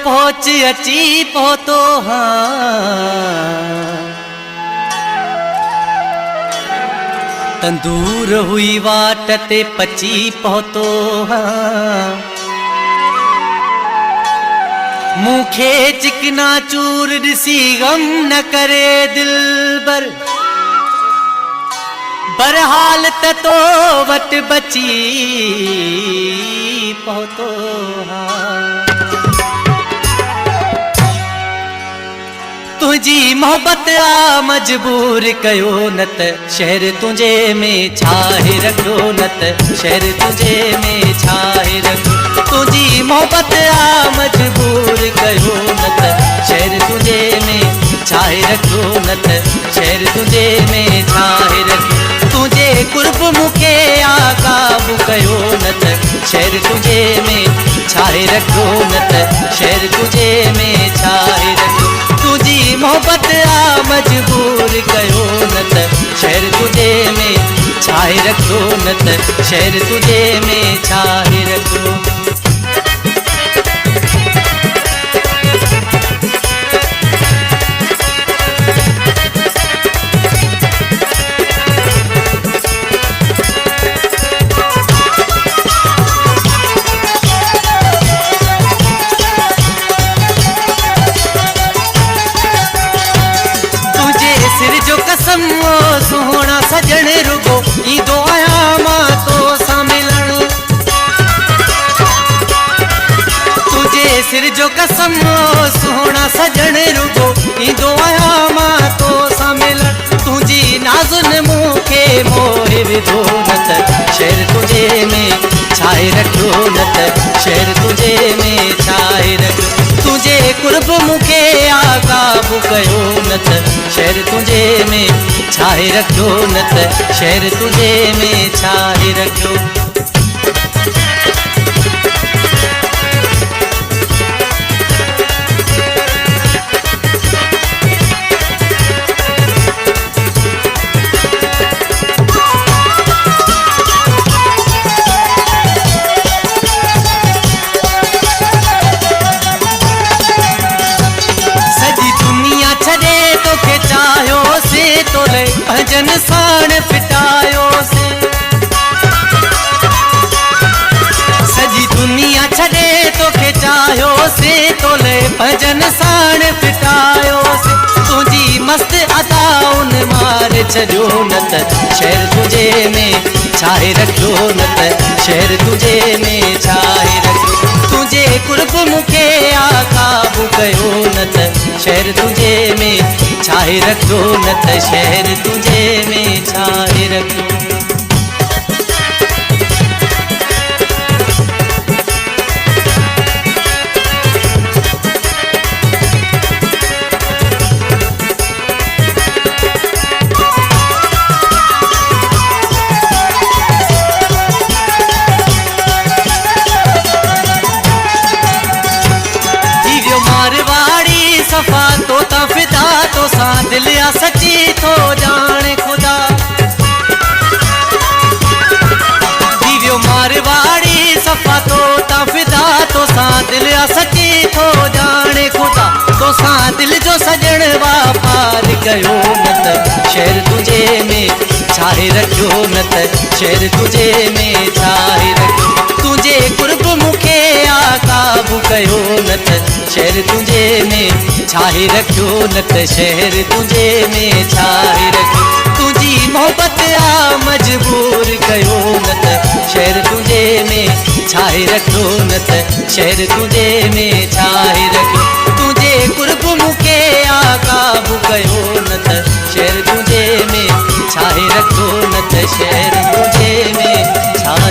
पहुंच अची पहुतो हाँ तंदूर हुई वाट ते पची पहुतो हाँ मूंखे चिकना चूर ॾिसी गम न करे दिल बरहाल त तो वट बची पहुतो हाँ तुझी मोहब्बत आ मजबूर कयो न त शहर तुझे में छाहे रखो न त शहर तुझे में छाहे रखो तुझी मोहब्बत आ मजबूर कयो न त शहर तुझे में छाहे रखो न त शहर तुझे में छाहे रखो तुझे कुर्ब मुखे आ काबू कयो न त शहर तुझे में छाहे रखो न त शहर तुझे में छाहे रखो तुझी मोहब्बत आ मजबूर कयो न त शहर तुझे में छाहे रखो न त शहर तुझे में छाहे रखो सोहना सजन रुगो ईंदो आहियां मां तो सां मिलण तुझे सिर जो कसम सोहना सजन रुगो ईंदो आहियां मां तो सां मिलण तुझी नाज़ुन मूंखे मोहे विधो न त शहर तुझे में छाहे रखो न त शहर तुझे में छाहे रखो तुझे कुर्ब मूंखे आ काबू कयो न त शहर तुझे में छाहे रखो न त शहर तुझे में छाहे रखो भजन साण फिटायो से सजी दुनिया छॾे तोखे चाहियो से तोले भजन साण फिटायो से तुझी मस्त अदा उन मार छॾियो न त शहर तुझे में छाहे रखो न त शहर तुझे में छाहे रखो तुझे कुर्ब मूंखे आ काबू कयो न त शहर तुझे में छाहे रखो न त शहर तुझे में छाहे रखो सफा तो ता फिदा तो सा दिल आ सची तो जाने खुदा दीवियो मारवाड़ी सफा तो ता फिदा तो सा दिल आ सची तो जाने खुदा तो सा दिल जो सजण वापार कयो न त शहर तुझे में छाहे रखो न त शहर तुझे में छाहे रखो तुझे कुर्ब मूंखे आ काबू कयो न त शहर तुझे में छाहे रखो न त शहर तुझे में छाहे रखो तुझी मोहब्बत आ मजबूर कयो न त शहर तुझे में छाहे रखो न त शहर तुझे में छाहे रखो तुझे कुर्ब मूंखे आ काबू कयो न त शहर तुझे में छाहे रखो न त शहर तुझे में छाहे